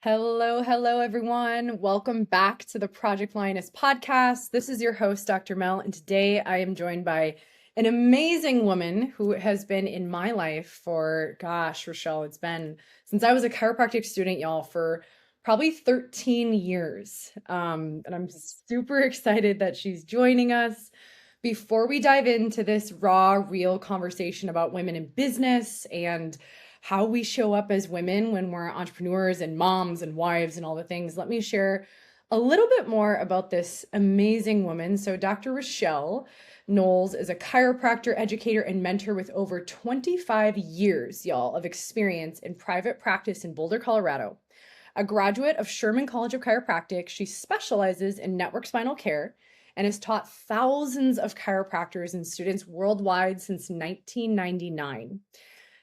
Hello, hello, everyone. Welcome back to the Project Lioness podcast. This is your host, Dr. Mel, and today I am joined by an amazing woman who has been in my life for, Richelle, it's been since I was a chiropractic student, y'all, for probably 13 years. And I'm super excited that she's joining us. Before we dive into this raw, real conversation about women in business and how we show up as women when we're entrepreneurs and moms and wives and all the things, let me share a little bit more about this amazing woman. So, Dr. Richelle Knowles is a chiropractor, educator, and mentor with over 25 years, y'all, of experience in private practice in Boulder, Colorado. A graduate of Sherman College of Chiropractic, she specializes in network spinal care and has taught thousands of chiropractors and students worldwide since 1999.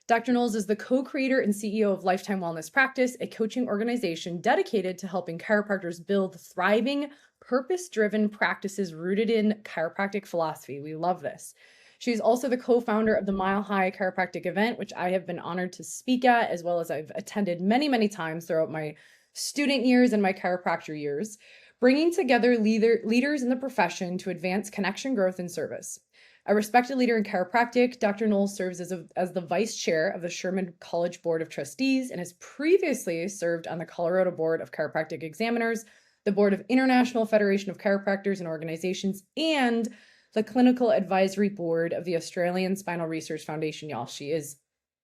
Dr. Knowles is the co-creator and CEO of Lifetime Wellness Practice, a coaching organization dedicated to helping chiropractors build thriving, purpose-driven practices rooted in chiropractic philosophy. We love this. She's also the co-founder of the Mile High Chiropractic event, which I have been honored to speak at, as well as I've attended many, many times throughout my student years and my chiropractor years, bringing together leaders in the profession to advance connection, growth, and service. A respected leader in chiropractic, Dr. Knowles serves as the vice chair of the Sherman College Board of Trustees and has previously served on the Colorado Board of Chiropractic Examiners, the Board of International Federation of Chiropractors and Organizations, and the Clinical Advisory Board of the Australian Spinal Research Foundation. Y'all, she is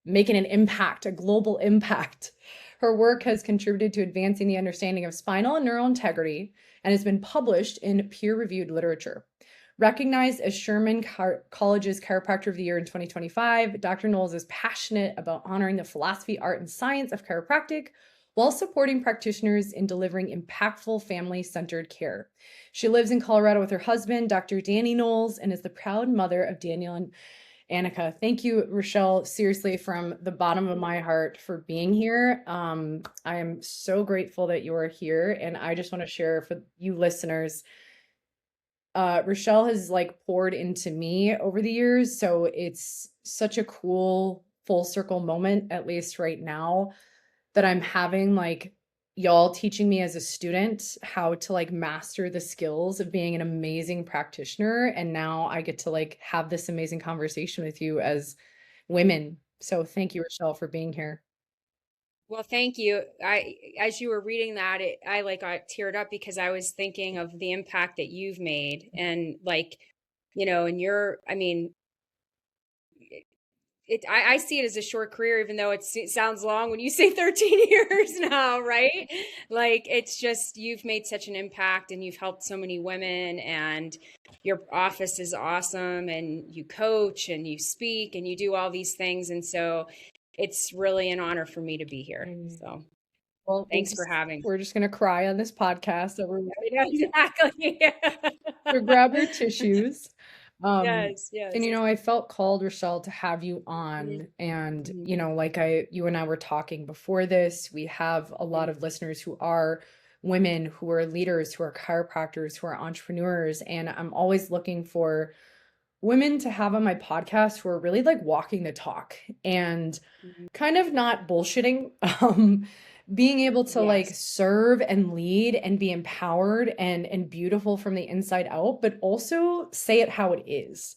making an impact, a global impact. Her work has contributed to advancing the understanding of spinal and neural integrity and has been published in peer-reviewed literature. Recognized as Sherman College's Chiropractor of the Year in 2025, Dr. Knowles is passionate about honoring the philosophy, art, and science of chiropractic while supporting practitioners in delivering impactful family-centered care. She lives in Colorado with her husband, Dr. Danny Knowles, and is the proud mother of Daniel and Annika. Thank you, Richelle, seriously, from the bottom of my heart for being here. I am so grateful that you are here, and I just want to share for you listeners, Richelle has poured into me over the years. So it's such a cool full circle moment, at least right now, that I'm having y'all teaching me as a student how to master the skills of being an amazing practitioner. And now I get to have this amazing conversation with you as women. So thank you, Richelle, for being here. Well, thank you. As you were reading that, I got teared up because I was thinking of the impact that you've made and and I mean, I see it as a short career, even though it sounds long when you say 13 years now, right? It's just, you've made such an impact and you've helped so many women, and your office is awesome, and you coach and you speak and you do all these things. And so it's really an honor for me to be here. So Well, thanks for having me. we're just gonna cry on this podcast. So Yeah, exactly. so grab your tissues. Yes, And yes. I felt called, Rochelle, to have you Mhm, on. And, mhm, you and I were talking before this, we have a lot mhm. of listeners who are women, who are leaders, who are chiropractors, who are entrepreneurs. And I'm always looking for women to have on my podcast who are really walking the talk and Mhm. kind of not bullshitting. Being able to Yes. serve and lead and be empowered and beautiful from the inside out, but also say it how it is.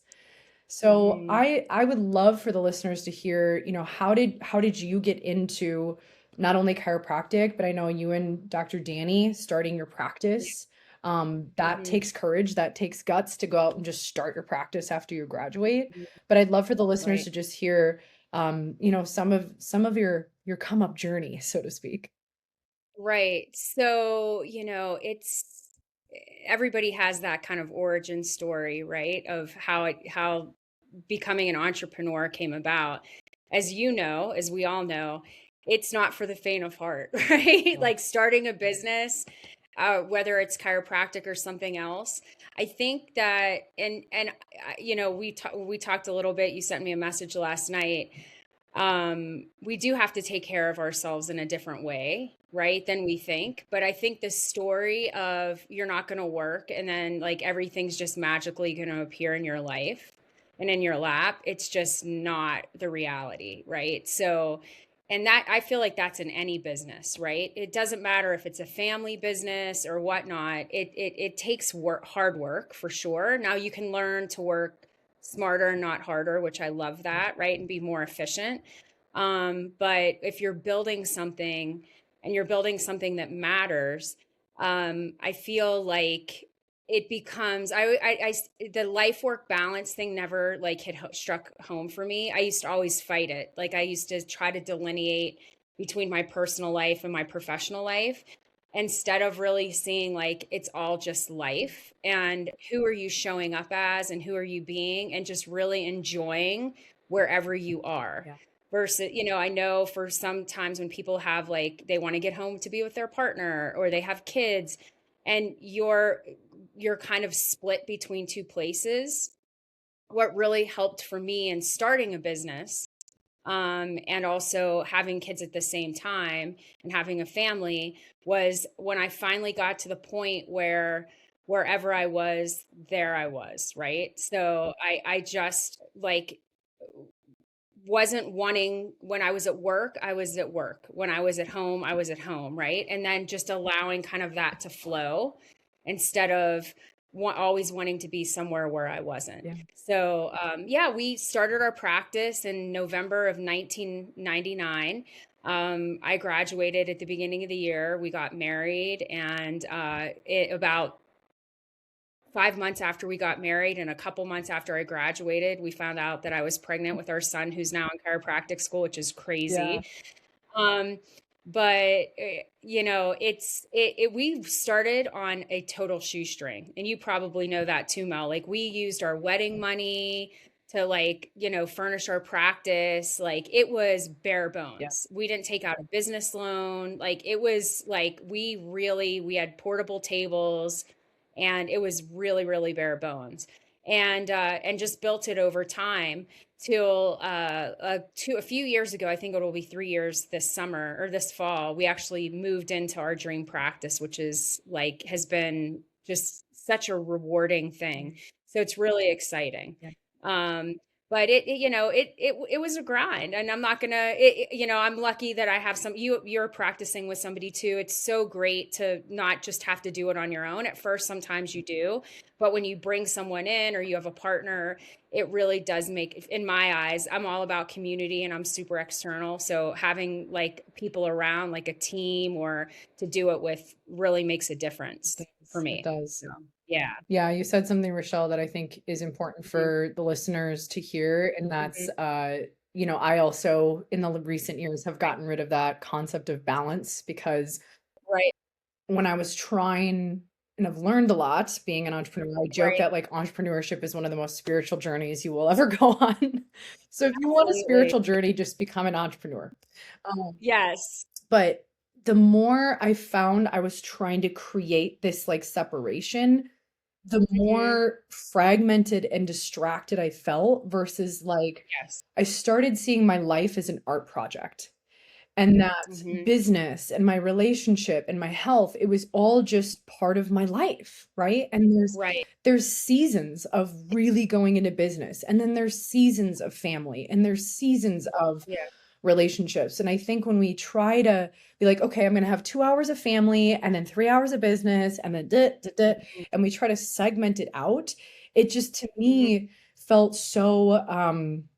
So Mhm. I would love for the listeners to hear, how did you get into not only chiropractic, but I know you and Dr. Danny starting your Yeah. practice. That Mhm. takes courage, that takes guts to go out and just start your practice after you graduate. But I'd love for the listeners Right. to just hear, some of your come up journey, so to speak. Right. So, everybody has that kind of origin story, right? Of how becoming an entrepreneur came about. As you know, as we all know, it's not for the faint of heart, right? No. Like starting a business, whether it's chiropractic or something else. I think that, we talked a little bit. You sent me a message last night. We do have to take care of ourselves in a different way, right, than we think. But I think the story of you're not going to work and then everything's just magically going to appear in your life and in your lap, it's just not the reality, right? So And that, I feel like that's in any business, right? It doesn't matter if it's a family business or whatnot. It takes work, hard work for sure. Now you can learn to work smarter, not harder, which I love that, right? And be more efficient. But if you're building something and you're building something that matters, I feel like it becomes the life work balance thing never like struck home for me. I used to always fight it. Like I used to try to delineate between my personal life and my professional life instead of really seeing like it's all just life and who are you showing up as and who are you being and just really enjoying wherever you are. Yeah. Versus, I know for sometimes when people have like they want to get home to be with their partner or they have kids and you're kind of split between two places. What really helped for me in starting a business, and also having kids at the same time and having a family, was when I finally got to the point where wherever I was, there I was, right? So I just like wasn't wanting, when I was at work, I was at work. When I was at home, I was at home, right? And then just allowing kind of that to flow instead of always wanting to be somewhere where I wasn't. Yeah. So, yeah, we started our practice in November of 1999. I graduated at the beginning of the year. We got married, and about 5 months after we got married and a couple months after I graduated, we found out that I was pregnant with our son, who's now in chiropractic school, which is Yeah. crazy. Um, but we started on a total shoestring, and you probably know that too, Mel. Like we used our wedding money to like, furnish our practice. Like it was bare Yeah. bones. We didn't take out a business loan. Like it was like we had portable tables and it was really, really bare bones. And just built it over time till a few years ago. I think it will be 3 years this summer or this fall. We actually moved into our dream practice, which is like has been just such a rewarding thing. So it's really exciting. Yeah. But it was a grind, and I'm not gonna, I'm lucky that I have you're practicing with somebody too. It's so great to not just have to do it on your own. At first, sometimes you do, but when you bring someone in or you have a partner, it really does make, in my eyes, I'm all about community and I'm super external. So having like people around, like a team or to do it with really makes a difference for It me. does. So, yeah. Yeah, you said something, Richelle, that I think is important for the listeners to hear. And that's, I also in the recent years have gotten rid of that concept of balance because Right. when I was trying, and I've learned a lot being an entrepreneur, I joke Right. that like entrepreneurship is one of the most spiritual journeys you will ever go on. So if you want a Absolutely. spiritual journey, just become an entrepreneur. Yes. But the more I found I was trying to create this like separation, the more fragmented and distracted I felt versus like Yes. I started seeing my life as an art project. And that business and my relationship and my health, it was all just part of my life, right? And Right. there's seasons of really going into business, and then there's seasons of family, and there's seasons of Yeah. relationships. And I think when we try to be like, okay, I'm going to have 2 hours of family and then 3 hours of business and then and we try to segment it out, it just to me felt so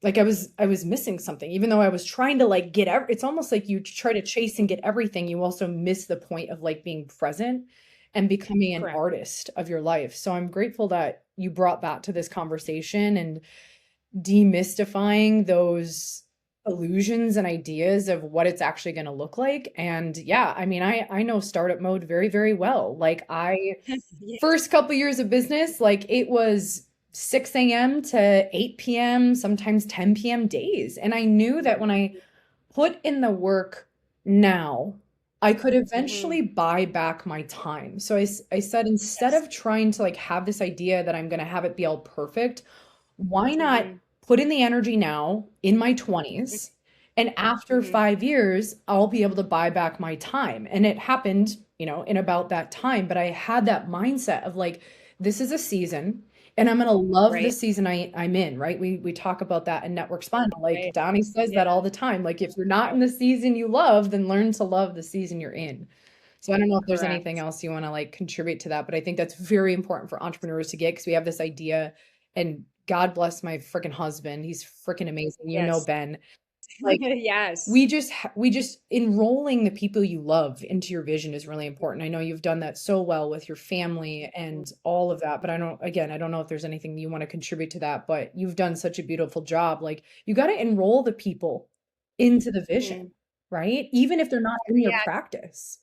like I was missing something, even though I was trying to like it's almost like you try to chase and get everything, you also miss the point of like being present and becoming an Correct. artist of your life. So I'm grateful that you brought that to this conversation and demystifying those illusions and ideas of what it's actually going to look like. And yeah, I mean, I know startup mode very, very well. Like Yeah. first couple years of business, like it was 6 a.m. to 8 p.m., sometimes 10 p.m. days. And I knew that when I put in the work now, I could eventually buy back my time. So I said, instead Yes. of trying to like have this idea that I'm going to have it be all perfect, why not put in the energy now in my 20s? And after 5 years, I'll be able to buy back my time. And it happened, in about that time. But I had that mindset of like, this is a season. and I'm gonna love the right? season I'm in, right? We talk about that in network spun. Like Right. Donnie says Yeah. that all the time. Like if you're not in the season you love, then learn to love the season you're in. So I don't know if there's anything Correct. else you want to like contribute to that, but I think that's very important for entrepreneurs to get because we have this idea, and God bless my freaking husband. He's freaking amazing. You know, Yes. Ben. Like Yes. we just enrolling the people you love into your vision is really important. I know you've done that so well with your family and all of that, but I don't know if there's anything you want to contribute to that, but you've done such a beautiful job. Like you got to enroll the people into the vision, Mhm. right? Even if they're not in your Yeah, practice.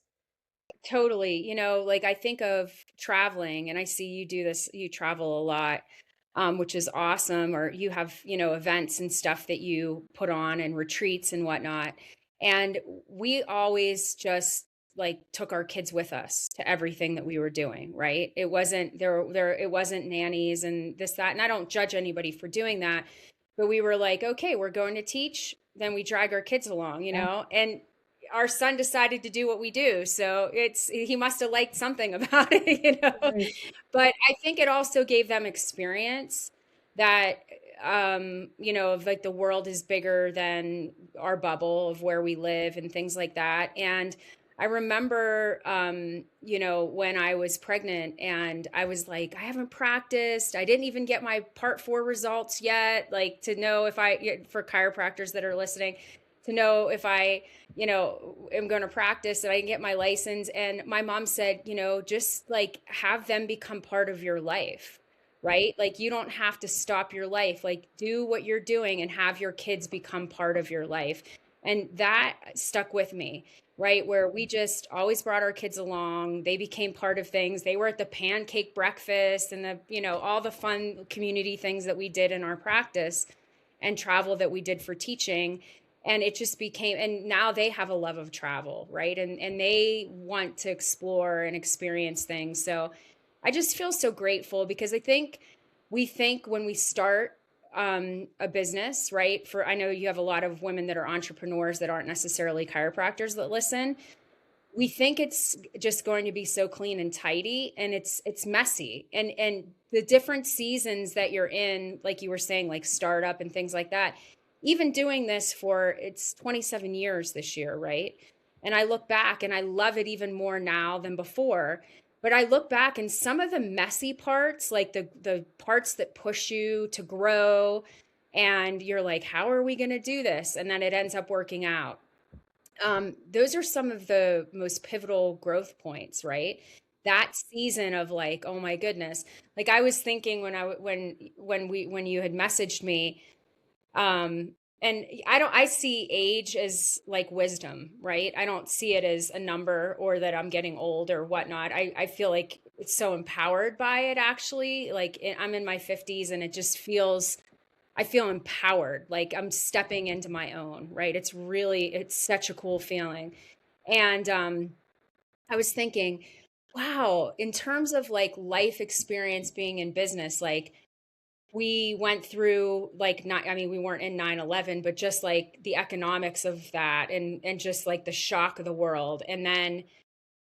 totally. Like I think of traveling and I see you do this, you travel a lot, which is awesome. Or you have, events and stuff that you put on and retreats and whatnot. And we always just like took our kids with us to everything that we were doing, right? It wasn't it wasn't nannies and this, that. And I don't judge anybody for doing that. But we were like, okay, we're going to teach, then we drag our kids along, Yeah. and our son decided to do what we do. So he must have liked something about it. Right. But I think it also gave them experience that, of like the world is bigger than our bubble of where we live and things like that. And I remember, when I was pregnant and I was like, I haven't practiced. I didn't even get my part 4 results yet, like to know if for chiropractors that are listening, to know if I, am going to practice and I can get my license. And my mom said, just like have them become part of your life, right? Like you don't have to stop your life. Like do what you're doing and have your kids become part of your life. And that stuck with me, right? Where we just always brought our kids along. They became part of things. They were at the pancake breakfast and all the fun community things that we did in our practice and travel that we did for teaching. And it just became, and now they have a love of travel, right? And they want to explore and experience things. So I just feel so grateful because I think we think when we start a business, right? I know you have a lot of women that are entrepreneurs that aren't necessarily chiropractors that listen. We think it's just going to be so clean and tidy, and it's messy. And the different seasons that you're in, like you were saying, like startup and things like that. Even doing this for it's 27 years this year, right? And I look back and I love it even more now than before. But I look back and some of the messy parts, like the parts that push you to grow, and you're like, how are we going to do this? And then it ends up working out. Those are some of the most pivotal growth points, right? That season of like, oh my goodness. Like I was thinking when you had messaged me, and I see age as like wisdom, right? I don't see it as a number or that I'm getting old or whatnot. I feel like it's so empowered by it actually. Like I'm in my 50s and it just feels, I feel empowered, like I'm stepping into my own, right? It's such a cool feeling. And I was thinking, wow, in terms of like life experience being in business, like we went through like not, I mean, we weren't in 9/11, but just like the economics of that and just like the shock of the world. And then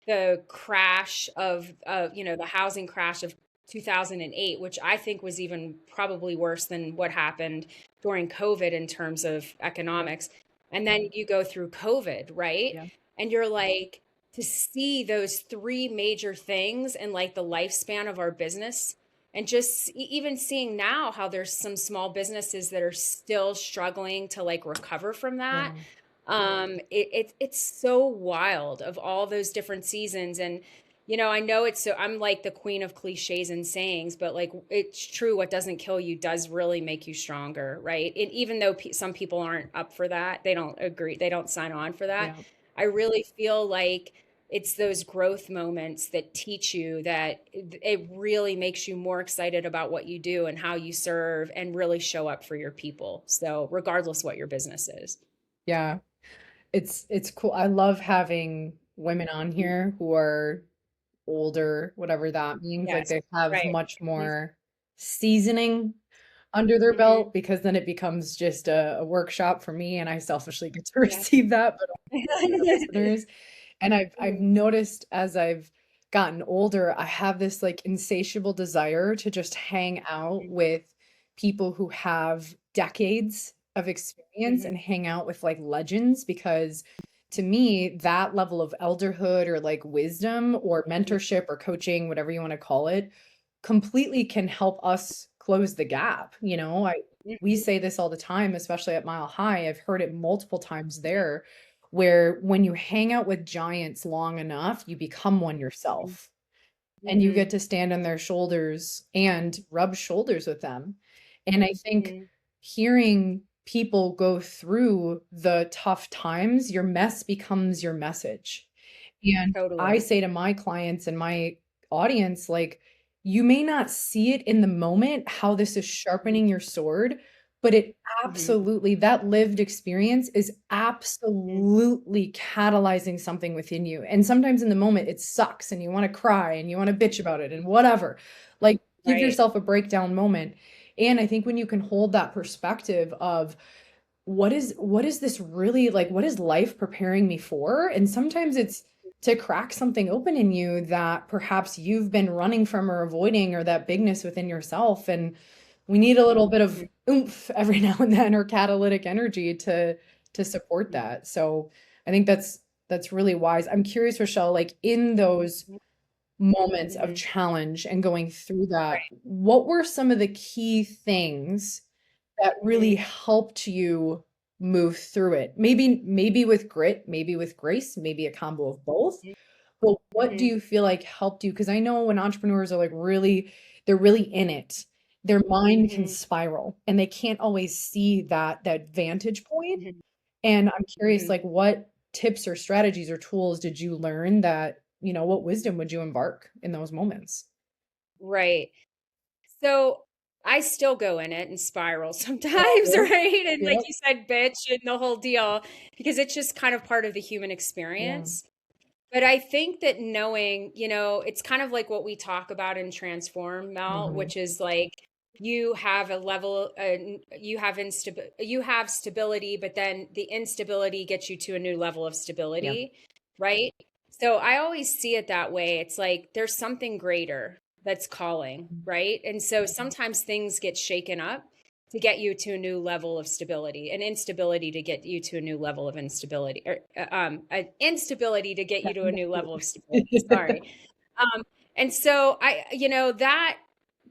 the crash of the housing crash of 2008, which I think was even probably worse than what happened during COVID in terms of Yeah. economics. And then you go through COVID, right? Yeah. And you're like, to see those three major things and like the lifespan of our business, and just even seeing now how there's some small businesses that are still struggling to like recover from that. Yeah. It's so wild of all those different seasons. And I know it's so, I'm like the queen of cliches and sayings, but like it's true, what doesn't kill you does really make you stronger, right? And even though some people aren't up for that, they don't agree, they don't sign on for that. Yeah. I really feel like it's those growth moments that teach you that it really makes you more excited about what you do and how you serve and really show up for your people. So regardless what your business is. Yeah. It's cool. I love having women on here who are older, whatever that means. Like Yes. they have Right. much more seasoning under their Mm-hmm. belt because then it becomes just a workshop for me and I selfishly get to Yes. receive that, but also for the listeners. And I've Mhm. noticed as I've gotten older, I have this like insatiable desire to just hang out with people who have decades of experience Mhm. and hang out with like legends, because to me, that level of elderhood or like wisdom or mentorship or coaching, whatever you want to call it, completely can help us close the gap. We Mhm. say this all the time, especially at Mile High. I've heard it multiple times there, where when you hang out with giants long enough, you become one Mhm. yourself and you Mhm. get to stand on their shoulders and rub shoulders with them. And I think Mhm. hearing people go through the tough times, your mess becomes your message. And I Totally. say to my clients and my audience, like, you may not see it in the moment how this is Mhm. sharpening your sword, but it Mhm. absolutely, that lived experience is Mhm. absolutely catalyzing something within you. And sometimes in the moment, it sucks and you want to cry and you want to bitch about it and whatever. Like, give Right. yourself a breakdown moment. And I think when you can hold that perspective of, what is this really like, what is life preparing me for? And sometimes it's to crack something open in you that perhaps you've been running from or avoiding, or that bigness within yourself. And we need a little bit of Mhm. oomph every now and then, or catalytic energy to support that. So I think that's really wise. I'm curious, Rochelle, like in those Mhm. moments of Mhm. challenge and going through that, Right. what were some of the key things that really Mhm. helped you move through it? Maybe with grit, maybe with grace, maybe a combo of both. But what do Mhm. you feel like helped you? Because I know when entrepreneurs are like they're really in it, their mind can Mhm. spiral and they can't always see that vantage point. Mhm. And I'm curious, Mhm. like, what tips or strategies or tools did you learn that, what wisdom would you embark in those moments? Right. So I still go in it and spiral sometimes, Oh, right? And like yep. you said, bitch and the whole deal, because it's just kind of part of the human Yeah. experience. But I think that knowing, it's kind of like what we talk about in Transform, Mel, Mhm. which is like you have a level, you have stability, but then the instability gets you to a new level of Yeah. stability, right? So I always see it that way. It's like there's something greater that's calling, right? And so sometimes things get shaken up to get you to a new level of stability, and instability to get you to a new level of instability, or instability to get you to a new level of stability. Sorry. Um, and so that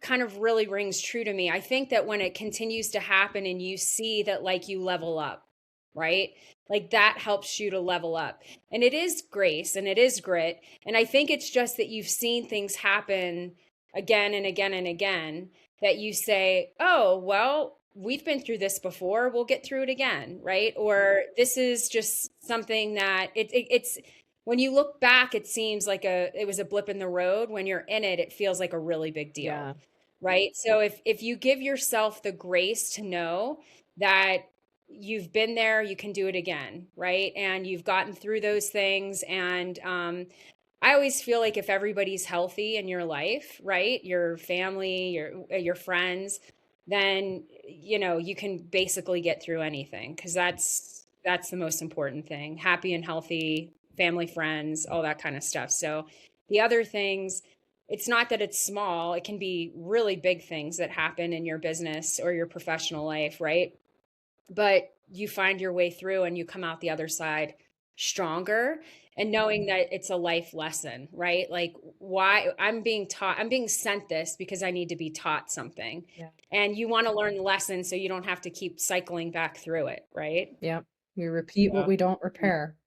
kind of really rings true to me. I think that when it continues to happen and you see that, like, you level up, right? Like that helps you to level up. And it is grace and it is grit. And I think it's just that you've seen things happen again and again and again, that you say, oh, well, we've been through this before. We'll get through it again, right? Or this is just something that it's when you look back, it seems like it was a blip in the road. When you're in it, it feels like a really big deal, Yeah. right? So if you give yourself the grace to know that you've been there, you can do it again, right? And you've gotten through those things. And I always feel like if everybody's healthy in your life, right, your family, your friends, then you can basically get through anything, because that's the most important thing. Happy and healthy family, friends, all that kind of stuff. So the other things, it's not that it's small, it can be really big things that happen in your business or your professional life, right? But you find your way through and you come out the other side stronger, and knowing that it's a life lesson, right? Like, why I'm being sent this because I need to be taught something. Yeah. And you want to learn the lesson so you don't have to keep cycling back through it, right? Yep. We repeat what So, we don't repair.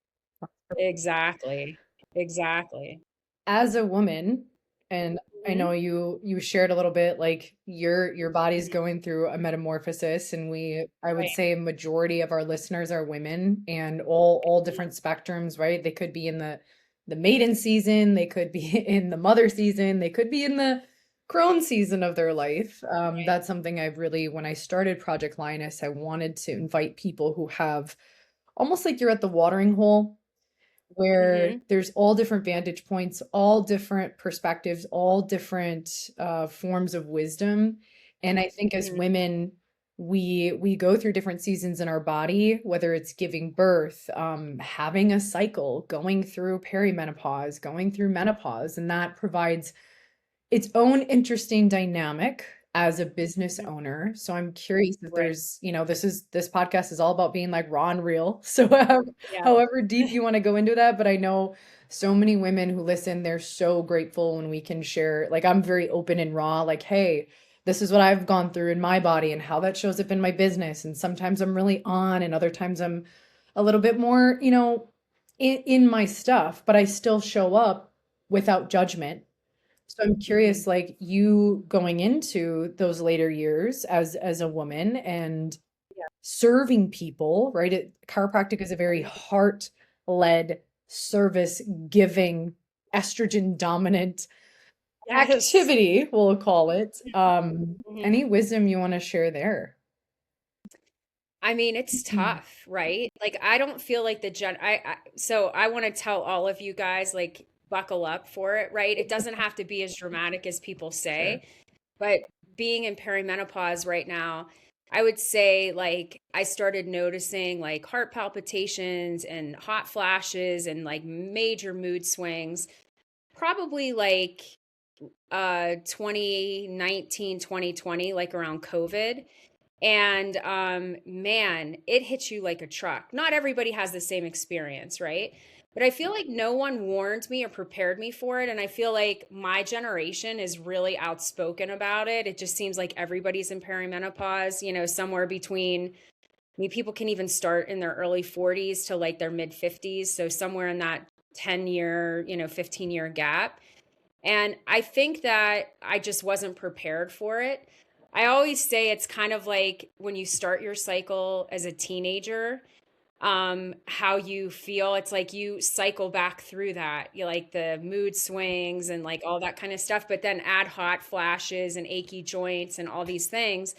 exactly. Exactly. As a woman, and I know Mhm. you shared a little bit, like your body's Mhm. going through a metamorphosis, and I would Right. say a majority of our listeners are women, and all Mhm. different spectrums, right? They could be in the maiden season, they could be in the mother season, they could be in the crone season of their life. That's something I've really, when I started Project Lioness, I wanted to invite people who have almost like you're at the watering hole, where Mhm. there's all different vantage points, all different perspectives, all different forms of wisdom. And I think as Mhm. women, we go through different seasons in our body, whether it's giving birth, having a cycle, going through perimenopause, going through menopause, and that provides its own interesting dynamic as a business Mhm. owner. So I'm curious if Right. there's, this podcast is all about being like raw and real. So Yeah. however deep you want to go into that, but I know so many women who listen, they're so grateful when we can share. Like I'm very open and raw, like, hey, this is what I've gone through in my body and how that shows up in my business. And sometimes I'm really on and other times I'm a little bit more, in my stuff, but I still show up without judgment. So I'm Mhm. curious, like you going into those later years as a woman and Yeah. serving people, right? Chiropractic is a very Mhm. heart-led, service-giving, estrogen-dominant Yes. activity, we'll call it. Mhm. Any wisdom you want to share there? I mean, it's tough, right? Like, I don't feel like so I want to tell all of you guys, like, buckle up for it, right? It doesn't have to be as dramatic as people Sure. say, but being in perimenopause right now, I would say, like, I started noticing like heart palpitations and hot flashes and like major mood swings, probably like 2019, 2020, like around COVID. And man, it hits you like a truck. Not everybody has the same experience, right? But I feel like no one warned me or prepared me for it. And I feel like my generation is really outspoken about it. It just seems like everybody's in perimenopause, somewhere between, I mean, people can even start in their early 40s to like their mid 50s. So somewhere in that 10-year, 15-year gap. And I think that I just wasn't prepared for it. I always say it's kind of like when you start your cycle as a teenager, how you feel. It's like you cycle back through that. You like the mood swings and like all that kind of stuff, but then add hot flashes and achy joints and all these things.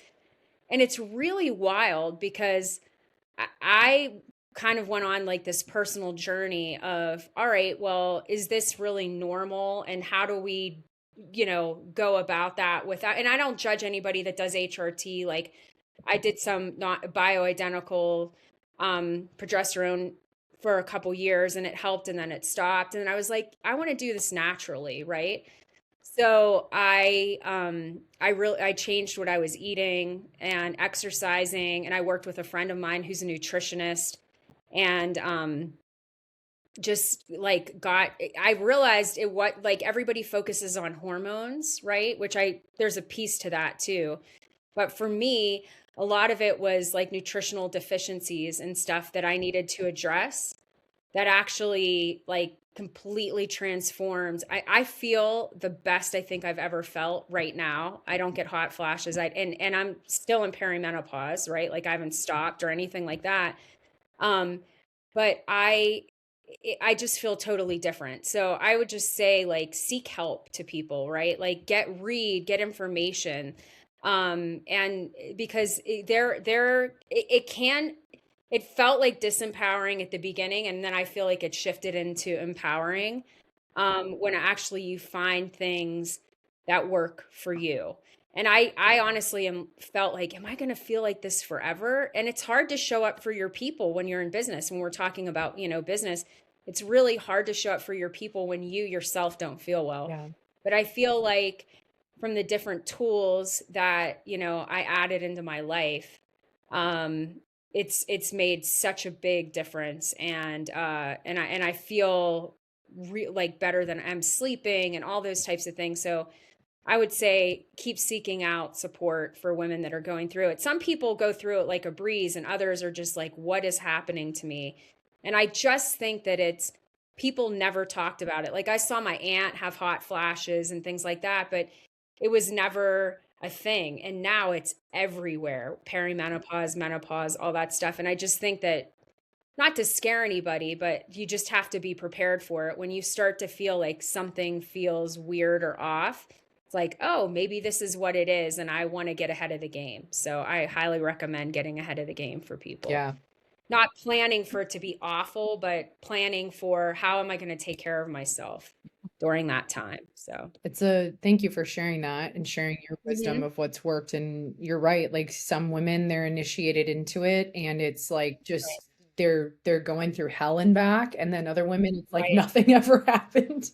And it's really wild because I kind of went on like this personal journey of, all right, well, is this really normal? And how do we, go about that without, and I don't judge anybody that does HRT. Like I did some not bioidentical progesterone for a couple years and it helped and then it stopped. And I was like, I want to do this naturally, right? So I changed what I was eating and exercising, and I worked with a friend of mine who's a nutritionist, and just like got I realized it what like everybody focuses on hormones, right? Which I there's a piece to that too. But for me, a lot of it was like nutritional deficiencies and stuff that I needed to address that actually like completely transformed. I feel the best I think I've ever felt right now. I don't get hot flashes. And I'm still in perimenopause, right? Like I haven't stopped or anything like that. Um, but I just feel totally different. So I would just say like seek help to people, right? Like get information. And because it can it felt like disempowering at the beginning, and then I feel like it shifted into empowering when actually you find things that work for you. And I honestly am felt like, am I going to feel like this forever? And it's hard to show up for your people when you're in business. When we're talking about, business, it's really hard to show up for your people when you yourself don't feel well. Yeah. But I feel like from the different tools that, I added into my life, um, it's made such a big difference. And I feel like better than I'm sleeping and all those types of things. So I would say keep seeking out support for women that are going through it. Some people go through it like a breeze, and others are just like, what is happening to me? And I just think that it's people never talked about it. Like I saw my aunt have hot flashes and things like that, but it was never a thing. And now it's everywhere, perimenopause, menopause, all that stuff. And I just think that not to scare anybody, but you just have to be prepared for it. When you start to feel like something feels weird or off, it's like, oh, maybe this is what it is, and I want to get ahead of the game. So I highly recommend getting ahead of the game for people. Yeah. Not planning for it to be awful, but planning for how am I going to take care of myself? during that time. So Thank you for sharing that and sharing your wisdom Mhm. of what's worked. And you're right, like some women, they're initiated into it and it's like Right. just they're going through hell and back. And then other women, it's like Right. nothing ever happened.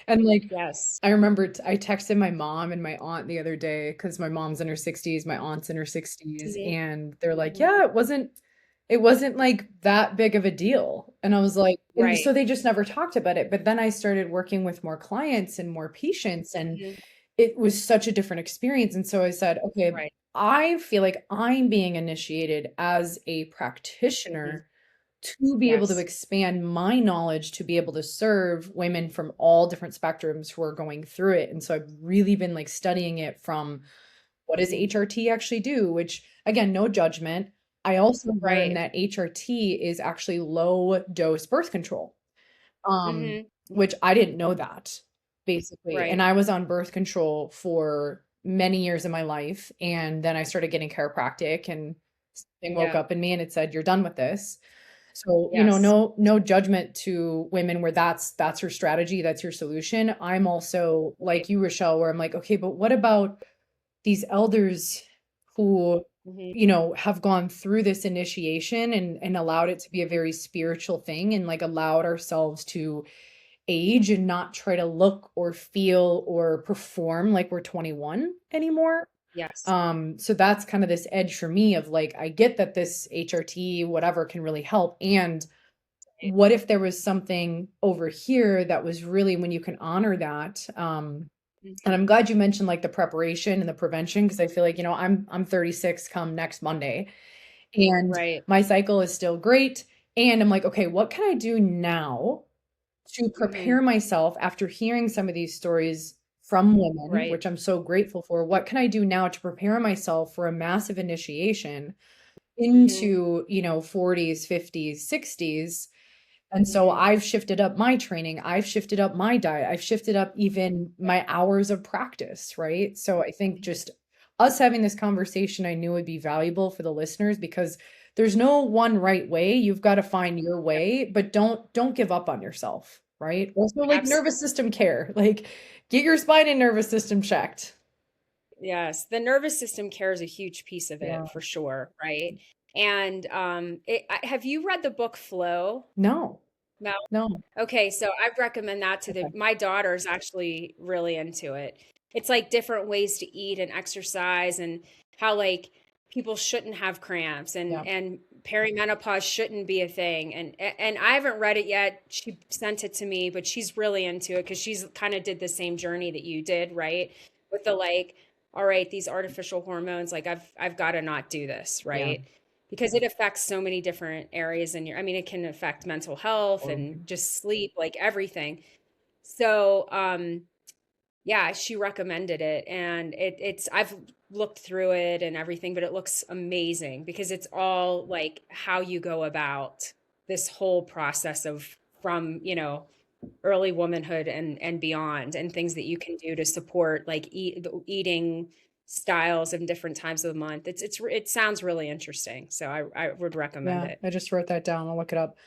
And like Yes. I remember I texted my mom and my aunt the other day because my mom's in her 60s, my aunt's in her 60s, Mhm. and they're like, Mhm. "Yeah, it wasn't like that big of a deal." And I was like, and Right. so they just never talked about it. But then I started working with more clients and more patients, and Mhm. it was such a different experience. And so I said, "Okay, Right. I feel like I'm being initiated as a Mhm. practitioner to be able to Yes. expand my knowledge to be able to serve women from all different spectrums who are going through it." And so I've really been like studying it from what does Mhm. HRT actually do, which again, no judgment. I also learned Right. that HRT is actually low dose birth control, um, Mhm. which I didn't know that basically. And Right. I was on birth control for many years of my life. And then I started getting chiropractic and something woke Yeah. up in me and it said, "You're done with this." So, Yes. no judgment to women where that's your strategy, that's your solution. I'm also Right. like you, Richelle, where I'm like, okay, but what about these elders who, Mhm. have gone through this initiation and allowed it to be a very spiritual thing and like allowed ourselves to age and not try to look or feel or perform like we're 21 anymore. Yes. So that's kind of this edge for me of like, I get that this HRT, whatever, can really help. And Right. what if there was something over here that was really when you can honor that? And Mhm. I'm glad you mentioned like the preparation and the prevention because I feel like, I'm 36 come next Monday and Right. my cycle is still great. And I'm like, okay, what can I do now to Mhm. prepare myself after hearing some of these stories from women, Right. which I'm so grateful for? What can I do now to prepare myself for a massive initiation Mhm. into, 40s, 50s, 60s? And so Mhm. I've shifted up my training, I've shifted up my diet, I've shifted up even Right. my hours of practice, right? So I think Mhm. just us having this conversation I knew would be valuable for the listeners because there's no one right way. You've got to find your Yep. way, but don't give up on yourself, right? Also like nervous Absolutely. system care. Like get your spine and nervous system checked. Yes. The nervous system care is a huge piece of Yeah. it for sure. Right. And have you read the book Flow? No. Mel? No. Okay, so I recommend that to Okay. my daughter's actually really into it. It's like different ways to eat and exercise and how like people shouldn't have cramps Yeah. and perimenopause shouldn't be a thing. And I haven't read it yet. She sent it to me, but she's really into it because she's kind of did the same journey that you did, right? With the like, all right, these artificial hormones, like I've got to not do this, Yeah. right? Because it affects so many different areas in your, I mean, it can affect mental health and Totally. just sleep, like everything. So, yeah, she recommended it and I've looked through it and everything, but it looks amazing because it's all like how you go about this whole process of from, early womanhood and beyond and things that you can do to support like eating styles and different times of the month. It sounds really interesting. So I would recommend Yeah. it. I just wrote that down. I'll look it up.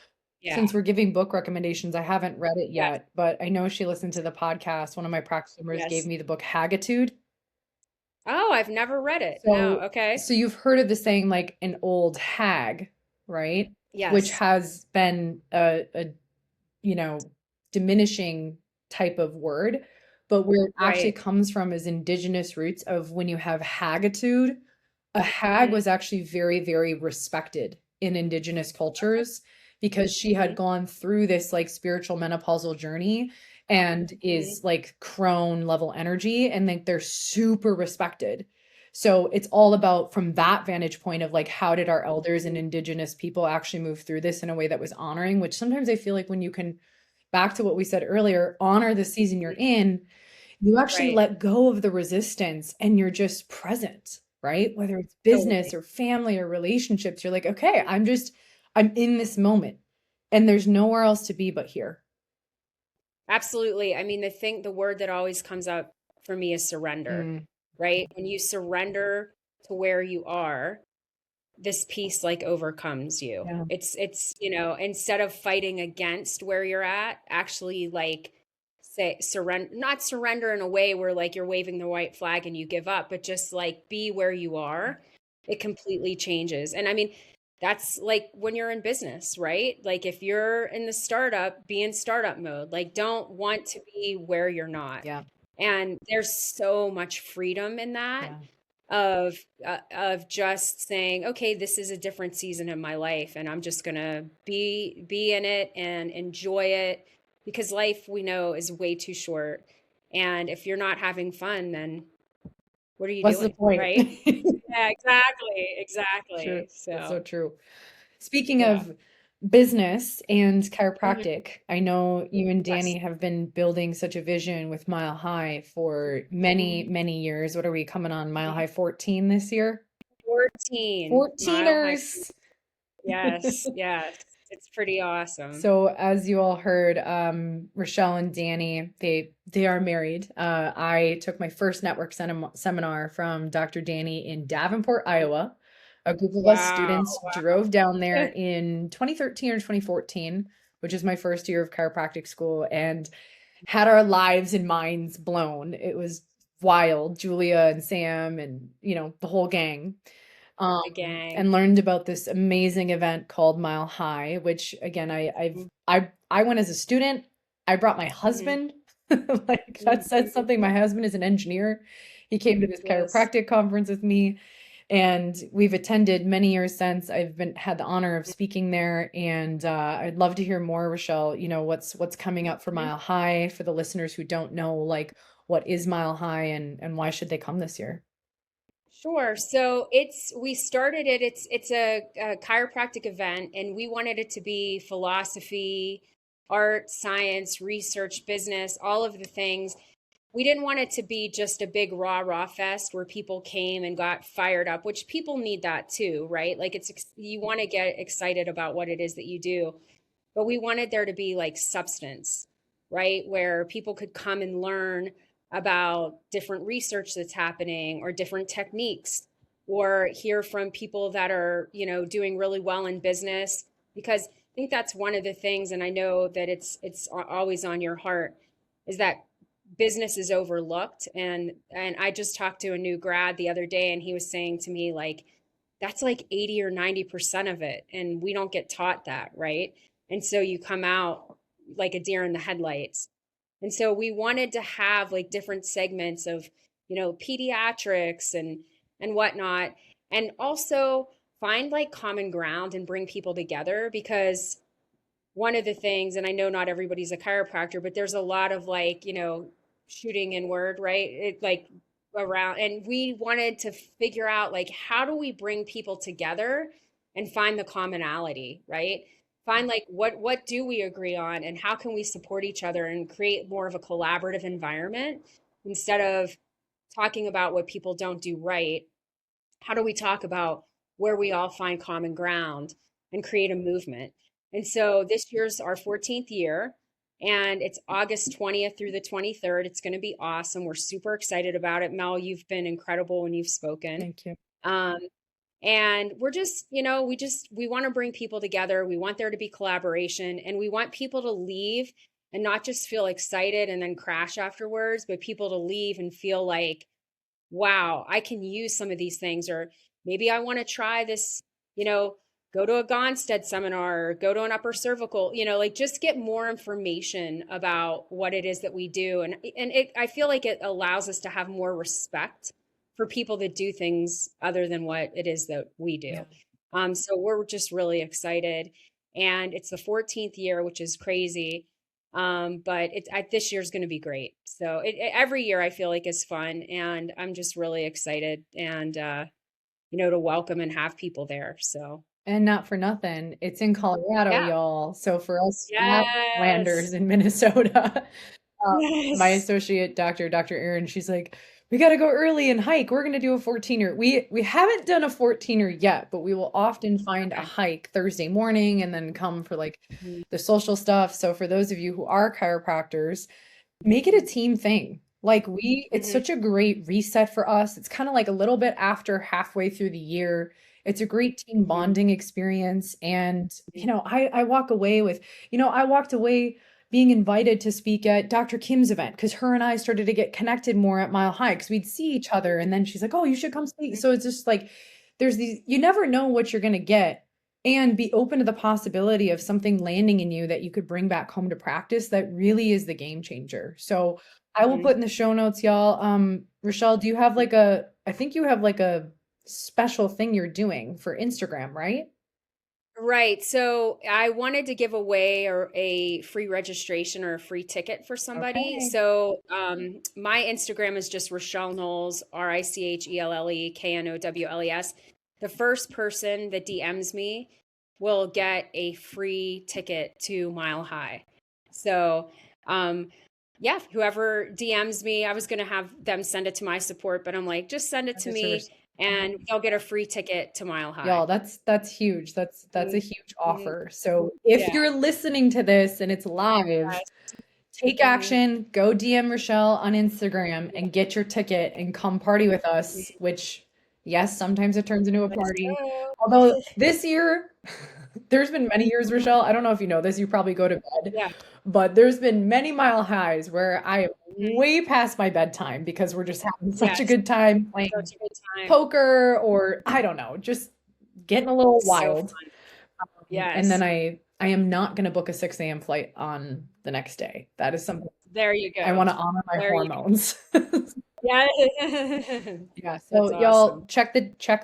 Yeah. Since we're giving book recommendations, I haven't read it Yes. yet, but I know she listened to the podcast. One of my practice members gave Yes. me the book Haggitude. Oh, I've never read it. No. So, Okay. so you've heard of the saying like an old hag, right? Which Yes. has been a you know, diminishing type of word, but where it actually Right. comes from is indigenous roots of when you have haggitude. A hag Mhm. was actually very, very respected in indigenous cultures because she had Mhm. gone through this like spiritual menopausal journey and Mhm. is like crone level energy and like they're super respected. So it's all about from that vantage point of like how did our elders and Mhm. indigenous people actually move through this in a way that was honoring, which sometimes I feel like when you can back to what we said earlier, honor the season you're Mhm. in, you actually Right. let go of the resistance and you're just present, right? Whether it's business Totally. or family or relationships, you're like, okay, I'm in this moment and there's nowhere else to be but here. Absolutely. I mean, the word that always comes up for me is surrender, Mm, right? When you surrender to where you are, this peace like overcomes you. yeah. Instead of fighting against where you're at, actually like say surrender, not surrender in a way where like you're waving the white flag and you give up, but just like be where you are, it completely changes. And I mean, that's like when you're in business, right? Like if you're in the startup, be in startup mode. Like don't want to be where you're not. Yeah. And there's so much freedom in that Yeah. of just saying, okay, this is a different season in my life, and I'm just gonna be in it and enjoy it because life we know is way too short. And if you're not having fun, then what are you What's the doing, point? right? Yeah, exactly, True. exactly. That's So so true. Speaking yeah. of business and Mhm. chiropractic, I know you and Yes. Danny have been building such a vision with Mile High for many, Mhm. many years. What are we coming on Mile Mhm. High 14 this year? 14 Mile High. 14ers. Yes, yes. It's pretty awesome. So as you all heard, Richelle and Danny, they are married. I took my first network seminar from Dr. Danny in Davenport, Iowa. A group of us Wow, students wow. drove down there in 2013 or 2014, which is my first year of chiropractic school, and had our lives and minds blown. It was wild. Julia and Sam and the whole gang, The gang. and learned about this amazing event called Mile High, which again I went as a student. I brought my Mm-hmm. husband. Like that says something. Mm-hmm. My husband is an engineer. He came to this Yes. chiropractic conference with me, and we've attended many years since. I've been had the honor of speaking there, and I'd love to hear more, Rochelle. What's coming up for Mhm. Mile High for the listeners who don't know, like what is Mile High and why should they come this year? Sure. So we started it. It's a chiropractic event, and we wanted it to be philosophy, art, science, research, business, all of the things. We didn't want it to be just a big rah fest where people came and got fired up, which people need that too, right? Like you want to get excited about what it is that you do, but we wanted there to be like substance, right? Where people could come and learn about different research that's happening or different techniques, or hear from people that are, doing really well in business. Because I think that's one of the things, and I know that it's always on your heart, is that business is overlooked. And I just talked to a new grad the other day, and he was saying to me, like, that's like 80 or 90% of it, and we don't get taught that, right? And so you come out like a deer in the headlights. And so we wanted to have like different segments of, pediatrics and whatnot, and also find like common ground and bring people together. Because one of the things, and I know not everybody's a chiropractor, but there's a lot of like, shooting inward, right? It like around, and we wanted to figure out like how do we bring people together and find the commonality, right? Find like what do we agree on, and how can we support each other and create more of a collaborative environment instead of talking about what people don't do right. How do we talk about where we all find common ground and create a movement? And so this year's our 14th year, and it's August 20th through the 23rd. It's going to be awesome. We're super excited about it. Mel, you've been incredible when you've spoken. Thank you. Um, and we're just, we want to bring people together. We want there to be collaboration, and we want people to leave and not just feel excited and then crash afterwards, but people to leave and feel like, wow, I can use some of these things. Or maybe I want to try this, go to a Gonstead seminar or go to an upper cervical, like just get more information about what it is that we do. I feel like it allows us to have more respect for people that do things other than what it is that we Yeah. do. So we're just really excited. And it's the 14th year, which is crazy. But this year's going to be great. So every year I feel like is fun, and I'm just really excited and, to welcome and have people there. So And not for nothing, it's in Colorado, yeah. y'all. So for us Yes. Flatlanders in Minnesota, my Yes. associate doctor, Dr. Erin, she's like, we got to go early and hike. We're going to do a 14er. We haven't done a 14er yet, but we will often find a Okay. hike Thursday morning and then come for like Mhm. the social stuff. So for those of you who are chiropractors, make it a team thing. Like it's Mhm. such a great reset for us. It's kind of like a little bit after halfway through the year. It's a great team Mhm. bonding experience. And, Mhm. I walk away with, I walked away being invited to speak at Dr. Kim's event because her and I started to get connected more at Mile High because we'd see each other. And then she's like, oh, you should come speak. So it's just like, there's these, you never know what you're going to get, and be open to the possibility of something landing in you that you could bring back home to practice. That really is the game changer. So I will put in the show notes, y'all. Richelle, do you have like I think you have like a special thing you're doing for Instagram, right? Right. So I wanted to give away a free registration or a free ticket for somebody. Okay. So my Instagram is just Richelle Knowles, Richelleknowles. The first person that DMs me will get a free ticket to Mile High. So yeah, whoever DMs me, I was going to have them send it to my support, but I'm like, just send it to me and they'll get a free ticket to Mile High. Y'all, that's huge. That's a huge Mhm. offer. So if Yeah. you're listening to this and it's live, Yes. take action, go DM Richelle on Instagram and get your ticket and come party with us, which, yes, sometimes it turns into a Let's party. go. Although this year, there's been many years, Richelle, I don't know if you know this, you probably go to bed, Yeah. but there's been many Mile Highs where I am Mhm. way past my bedtime because we're just having such a Yes. good time playing Such a good time. poker, or I don't know, just getting a little So wild. fun. And then Yes. I am not going to book a 6 a.m. flight on the next day. That is something There you I go. want to honor my There you go. hormones. Yeah. Yeah. So That's y'all awesome. check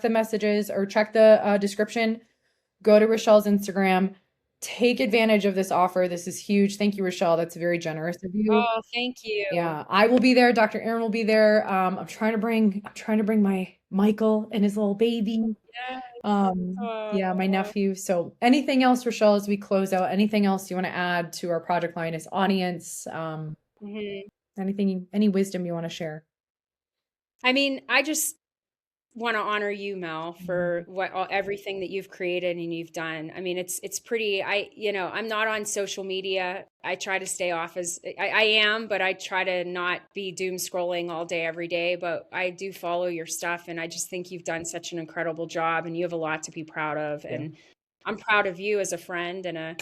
the messages or check the description. Go to Richelle's Instagram. Take advantage of this offer. This is huge. Thank you, Richelle. That's very generous of you. Oh, thank you. Yeah, I will be there. Dr. Aaron will be there. I'm trying to bring my Michael and his little baby. Yes. Yeah, my Oh. nephew. So anything else, Richelle, as we close out, anything else you want to add to our Project Lioness audience? Mhm. Any wisdom you want to share? I mean, I just want to honor you, Mel, for everything that you've created and you've done. I mean, it's pretty. I'm not on social media. I try to stay off as I am, but I try to not be doom scrolling all day every day. But I do follow your stuff, and I just think you've done such an incredible job, and you have a lot to be proud of. Yeah. And I'm proud of you as a friend and a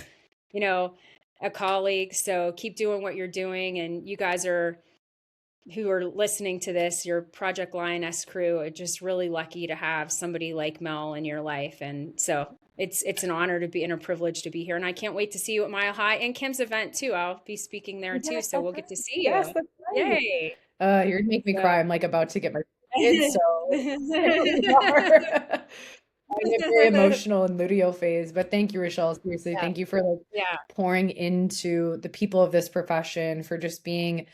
colleague. So keep doing what you're doing, and you guys who are listening to this, your Project Lioness crew, are just really lucky to have somebody like Mel in your life. And so it's an honor to be and a privilege to be here. And I can't wait to see you at Mile High and Kim's event too. I'll be speaking there too. So we'll get to see you. Yes, that's right. Yay. You're gonna make me So. cry. I'm like about to get my kids, so I get very emotional in luteal phase. But thank you, Richelle. Seriously, Yeah. thank you for pouring into the people of this profession, for just being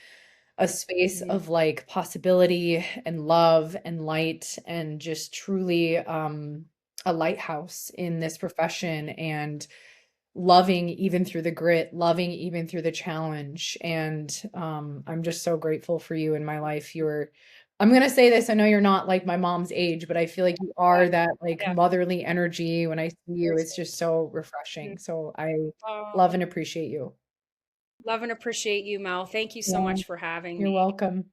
a space of like possibility and love and light, and just truly a lighthouse in this profession, and loving even through the grit, loving even through the challenge. And I'm just so grateful for you in my life. I'm going to say this, I know you're not like my mom's age, but I feel like you are that like motherly energy. When I see you, it's just so refreshing. So I love and appreciate you. Love and appreciate you, Mel. Thank you so much for having me. You're welcome.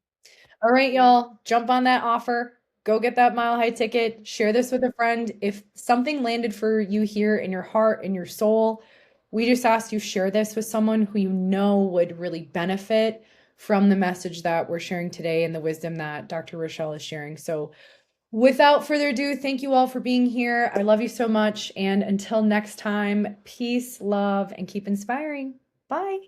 All right, y'all, jump on that offer. Go get that Mile High ticket. Share this with a friend. If something landed for you here in your heart, in your soul, we just ask you share this with someone who you know would really benefit from the message that we're sharing today and the wisdom that Dr. Richelle is sharing. So without further ado, thank you all for being here. I love you so much. And until next time, peace, love, and keep inspiring. Bye.